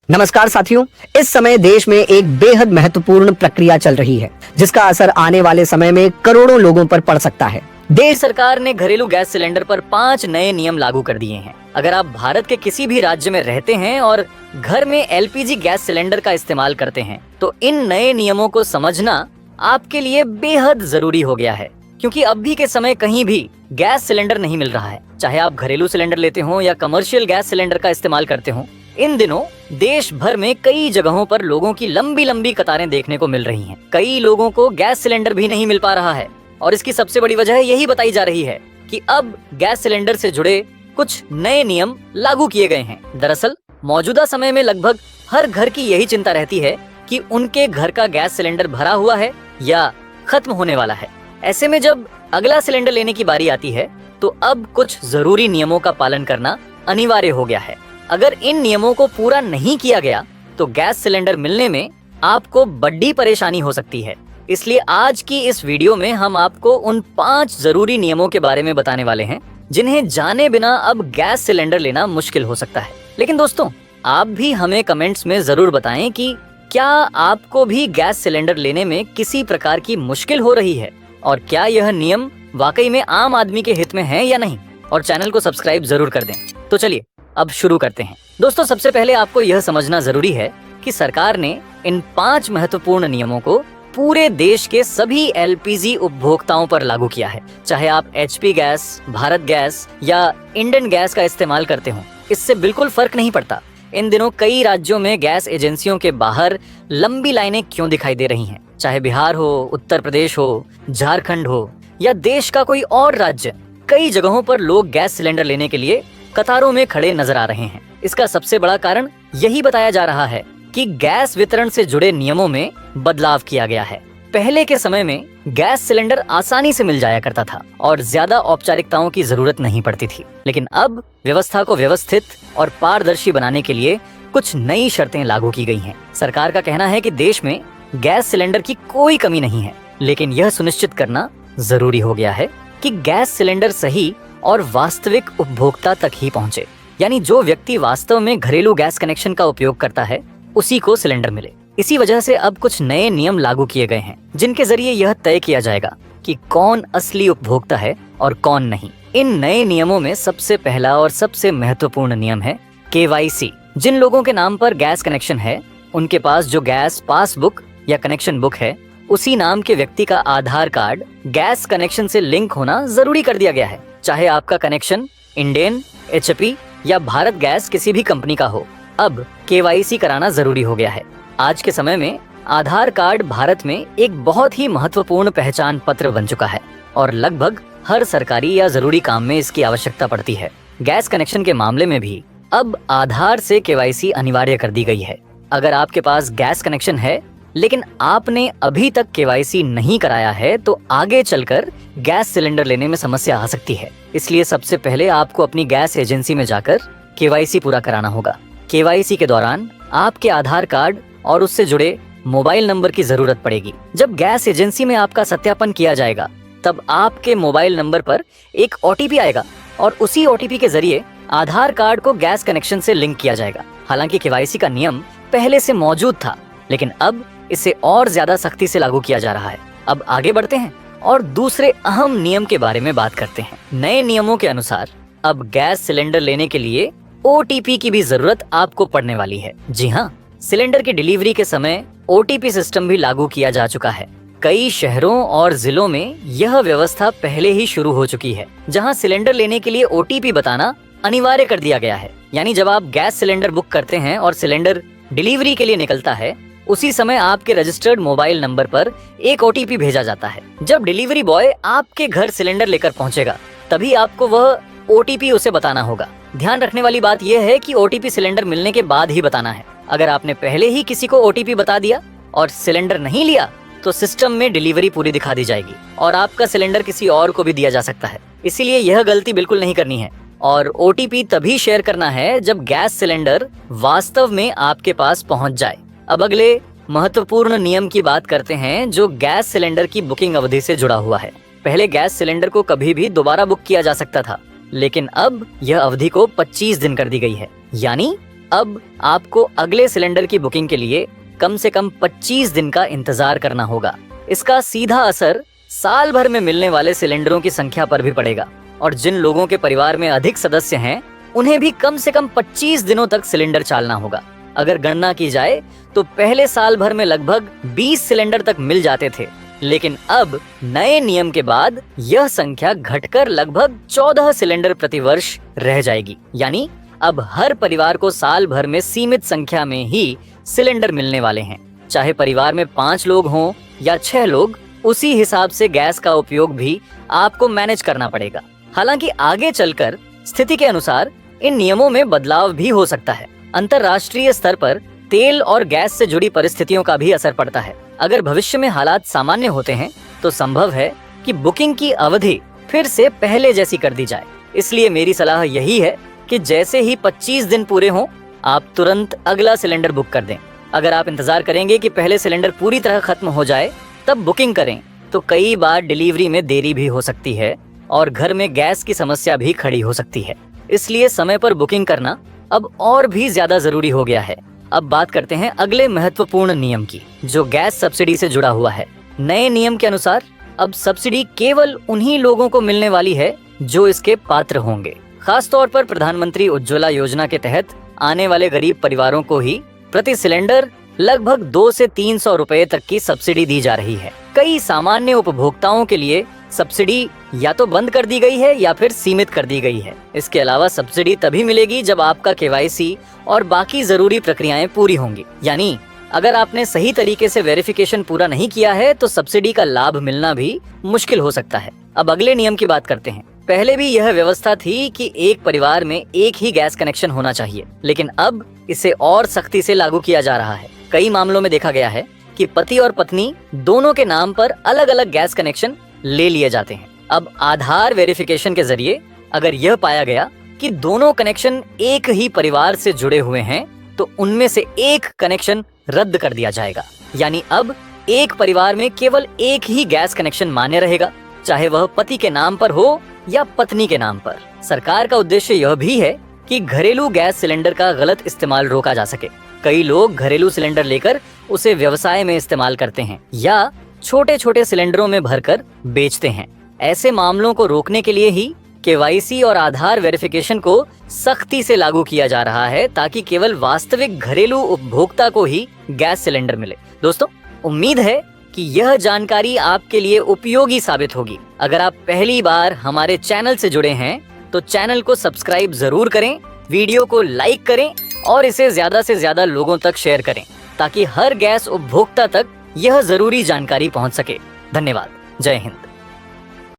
नमस्कार साथियों, इस समय देश में एक बेहद महत्वपूर्ण प्रक्रिया चल रही है जिसका असर आने वाले समय में करोड़ों लोगों पर पड़ सकता है। देश सरकार ने घरेलू गैस सिलेंडर पर 5 नए नियम लागू कर दिए हैं। अगर आप भारत के किसी भी राज्य में रहते हैं और घर में एलपीजी गैस सिलेंडर का इस्तेमाल करते हैं तो इन नए नियमों को समझना आपके लिए बेहद जरूरी हो गया है, क्योंकि अभी के समय कहीं भी गैस सिलेंडर नहीं मिल रहा है। चाहे आप घरेलू सिलेंडर लेते हो या कमर्शियल गैस सिलेंडर का इस्तेमाल करते हो, इन दिनों देश भर में कई जगहों पर लोगों की लंबी लंबी कतारें देखने को मिल रही हैं। कई लोगों को गैस सिलेंडर भी नहीं मिल पा रहा है और इसकी सबसे बड़ी वजह यही बताई जा रही है कि अब गैस सिलेंडर से जुड़े कुछ नए नियम लागू किए गए हैं। दरअसल मौजूदा समय में लगभग हर घर की यही चिंता रहती है कि उनके घर का गैस सिलेंडर भरा हुआ है या खत्म होने वाला है। ऐसे में जब अगला सिलेंडर लेने की बारी आती है तो अब कुछ जरूरी नियमों का पालन करना अनिवार्य हो गया है। अगर इन नियमों को पूरा नहीं किया गया तो गैस सिलेंडर मिलने में आपको बड़ी परेशानी हो सकती है। इसलिए आज की इस वीडियो में हम आपको उन 5 जरूरी नियमों के बारे में बताने वाले हैं जिन्हें जाने बिना अब गैस सिलेंडर लेना मुश्किल हो सकता है। लेकिन दोस्तों, आप भी हमें कमेंट्स में जरूर बताएं कि क्या आपको भी गैस सिलेंडर लेने में किसी प्रकार की मुश्किल हो रही है और क्या यह नियम वाकई में आम आदमी के हित में है या नहीं, और चैनल को सब्सक्राइब जरूर कर दें। तो चलिए अब शुरू करते हैं। दोस्तों, सबसे पहले आपको यह समझना जरूरी है कि सरकार ने इन 5 महत्वपूर्ण नियमों को पूरे देश के सभी एलपीजी उपभोक्ताओं पर लागू किया है। चाहे आप एचपी गैस, भारत गैस या इंडियन गैस का इस्तेमाल करते हो, इससे बिल्कुल फर्क नहीं पड़ता। इन दिनों कई राज्यों में गैस एजेंसियों के बाहर लंबी लाइनें क्यों दिखाई दे रही हैं? चाहे बिहार हो, उत्तर प्रदेश हो, झारखंड हो या देश का कोई और राज्य, कई जगहों पर लोग गैस सिलेंडर लेने के लिए कतारों में खड़े नजर आ रहे हैं। इसका सबसे बड़ा कारण यही बताया जा रहा है कि गैस वितरण से जुड़े नियमों में बदलाव किया गया है। पहले के समय में गैस सिलेंडर आसानी से मिल जाया करता था और ज्यादा औपचारिकताओं की जरूरत नहीं पड़ती थी। लेकिन अब व्यवस्था को व्यवस्थित और पारदर्शी बनाने के लिए कुछ नई शर्तें लागू की गई हैं। सरकार का कहना है कि देश में गैस सिलेंडर की कोई कमी नहीं है, लेकिन यह सुनिश्चित करना जरूरी हो गया है कि गैस सिलेंडर सही और वास्तविक उपभोक्ता तक ही पहुंचे। यानी जो व्यक्ति वास्तव में घरेलू गैस कनेक्शन का उपयोग करता है उसी को सिलेंडर मिले। इसी वजह से अब कुछ नए नियम लागू किए गए हैं जिनके जरिए यह तय किया जाएगा कि कौन असली उपभोक्ता है और कौन नहीं। इन नए नियमों में सबसे पहला और सबसे महत्वपूर्ण नियम है केवाईसी। जिन लोगों के नाम पर गैस कनेक्शन है, उनके पास जो गैस पासबुक या कनेक्शन बुक है, उसी नाम के व्यक्ति का आधार कार्ड गैस कनेक्शन से लिंक होना जरूरी कर दिया गया है। चाहे आपका कनेक्शन इंडियन, एचपी या भारत गैस किसी भी कंपनी का हो, अब केवाईसी कराना जरूरी हो गया है। आज के समय में आधार कार्ड भारत में एक बहुत ही महत्वपूर्ण पहचान पत्र बन चुका है और लगभग हर सरकारी या जरूरी काम में इसकी आवश्यकता पड़ती है। गैस कनेक्शन के मामले में भी अब आधार से केवाईसी अनिवार्य कर दी गई है। अगर आपके पास गैस कनेक्शन है लेकिन आपने अभी तक केवाईसी नहीं कराया है तो आगे चलकर गैस सिलेंडर लेने में समस्या आ सकती है। इसलिए सबसे पहले आपको अपनी गैस एजेंसी में जाकर केवाईसी पूरा कराना होगा। केवाईसी के दौरान आपके आधार कार्ड और उससे जुड़े मोबाइल नंबर की जरूरत पड़ेगी। जब गैस एजेंसी में आपका सत्यापन किया जाएगा तब आपके मोबाइल नंबर पर एक ओटीपी आएगा और उसी ओटीपी के जरिए आधार कार्ड को गैस कनेक्शन से लिंक किया जाएगा। हालांकि केवाईसी का नियम पहले से मौजूद था, लेकिन अब इसे और ज्यादा सख्ती से लागू किया जा रहा है। अब आगे बढ़ते हैं और दूसरे अहम नियम के बारे में बात करते हैं। नए नियमों के अनुसार अब गैस सिलेंडर लेने के लिए ओटीपी की भी जरूरत आपको पड़ने वाली है। जी हाँ, सिलेंडर की डिलीवरी के समय ओटीपी सिस्टम भी लागू किया जा चुका है। कई शहरों और जिलों में यह व्यवस्था पहले ही शुरू हो चुकी है, जहां सिलेंडर लेने के लिए ओटीपी बताना अनिवार्य कर दिया गया है। यानी जब आप गैस सिलेंडर बुक करते हैं और सिलेंडर डिलीवरी के लिए निकलता है, उसी समय आपके रजिस्टर्ड मोबाइल नंबर पर एक ओटीपी भेजा जाता है। जब डिलीवरी बॉय आपके घर सिलेंडर लेकर पहुंचेगा तभी आपको वह ओटीपी उसे बताना होगा। ध्यान रखने वाली बात यह है कि ओटीपी सिलेंडर मिलने के बाद ही बताना है। अगर आपने पहले ही किसी को ओटीपी बता दिया और सिलेंडर नहीं लिया तो सिस्टम में डिलीवरी पूरी दिखा दी जाएगी और आपका सिलेंडर किसी और को भी दिया जा सकता है। इसीलिए यह गलती बिल्कुल नहीं करनी है और ओटीपी तभी शेयर करना है जब गैस सिलेंडर वास्तव में आपके पास पहुंच जाए। अब अगले महत्वपूर्ण नियम की बात करते हैं जो गैस सिलेंडर की बुकिंग अवधि से जुड़ा हुआ है। पहले गैस सिलेंडर को कभी भी दोबारा बुक किया जा सकता था, लेकिन अब यह अवधि को 25 दिन कर दी गई है। यानी अब आपको अगले सिलेंडर की बुकिंग के लिए कम से कम 25 दिन का इंतजार करना होगा। इसका सीधा असर साल भर में मिलने वाले सिलेंडरों की संख्या पर भी पड़ेगा और जिन लोगों के परिवार में अधिक सदस्य हैं उन्हें भी कम से कम 25 दिनों तक सिलेंडर चालना होगा। अगर गणना की जाए तो पहले साल भर में लगभग 20 सिलेंडर तक मिल जाते थे, लेकिन अब नए नियम के बाद यह संख्या घटकर लगभग 14 सिलेंडर प्रति वर्ष रह जाएगी। यानी अब हर परिवार को साल भर में सीमित संख्या में ही सिलेंडर मिलने वाले हैं। चाहे परिवार में 5 लोग हों या 6 लोग, उसी हिसाब से गैस का उपयोग भी आपको मैनेज करना पड़ेगा। हालांकि आगे चलकर स्थिति के अनुसार इन नियमों में बदलाव भी हो सकता है। अंतर्राष्ट्रीय स्तर पर तेल और गैस से जुड़ी परिस्थितियों का भी असर पड़ता है। अगर भविष्य में हालात सामान्य होते हैं तो संभव है कि बुकिंग की अवधि फिर से पहले जैसी कर दी जाए। इसलिए मेरी सलाह यही है कि जैसे ही 25 दिन पूरे हों, आप तुरंत अगला सिलेंडर बुक कर दें। अगर आप इंतजार करेंगे कि पहले सिलेंडर पूरी तरह खत्म हो जाए तब बुकिंग करें तो कई बार डिलीवरी में देरी भी हो सकती है और घर में गैस की समस्या भी खड़ी हो सकती है। इसलिए समय पर बुकिंग करना अब और भी ज्यादा जरूरी हो गया है। अब बात करते हैं अगले महत्वपूर्ण नियम की, जो गैस सब्सिडी से जुड़ा हुआ है। नए नियम के अनुसार अब सब्सिडी केवल उन्हीं लोगों को मिलने वाली है जो इसके पात्र होंगे। खास तौर पर प्रधानमंत्री उज्ज्वला योजना के तहत आने वाले गरीब परिवारों को ही प्रति सिलेंडर लगभग 200 से 300 रुपए तक की सब्सिडी दी जा रही है। कई सामान्य उपभोक्ताओं के लिए सब्सिडी या तो बंद कर दी गई है या फिर सीमित कर दी गई है। इसके अलावा सब्सिडी तभी मिलेगी जब आपका KYC और बाकी जरूरी प्रक्रियाएं पूरी होंगी। यानी अगर आपने सही तरीके से वेरिफिकेशन पूरा नहीं किया है तो सब्सिडी का लाभ मिलना भी मुश्किल हो सकता है। अब अगले नियम की बात करते हैं। पहले भी यह व्यवस्था थी कि एक परिवार में एक ही गैस कनेक्शन होना चाहिए, लेकिन अब इसे और सख्ती से लागू किया जा रहा है। कई मामलों में देखा गया है कि पति और पत्नी दोनों के नाम पर अलग अलग गैस कनेक्शन ले लिए जाते हैं। अब आधार वेरिफिकेशन के जरिए अगर यह पाया गया कि दोनों कनेक्शन एक ही परिवार से जुड़े हुए हैं तो उनमें से एक कनेक्शन रद्द कर दिया जाएगा। यानी अब एक परिवार में केवल एक ही गैस कनेक्शन मान्य रहेगा, चाहे वह पति के नाम पर हो या पत्नी के नाम पर। सरकार का उद्देश्य यह भी है कि घरेलू गैस सिलेंडर का गलत इस्तेमाल रोका जा सके। कई लोग घरेलू सिलेंडर लेकर उसे व्यवसाय में इस्तेमाल करते हैं या छोटे छोटे सिलेंडरों में भरकर बेचते हैं। ऐसे मामलों को रोकने के लिए ही KYC और आधार वेरिफिकेशन को सख्ती से लागू किया जा रहा है, ताकि केवल वास्तविक घरेलू उपभोक्ता को ही गैस सिलेंडर मिले। दोस्तों, उम्मीद है कि यह जानकारी आपके लिए उपयोगी साबित होगी। अगर आप पहली बार हमारे चैनल से जुड़े हैं तो चैनल को सब्सक्राइब जरूर करें, वीडियो को लाइक करें और इसे ज्यादा से ज्यादा लोगों तक शेयर करें, ताकि हर गैस उपभोक्ता तक यह जरूरी जानकारी पहुंच सके। धन्यवाद। जय हिंद।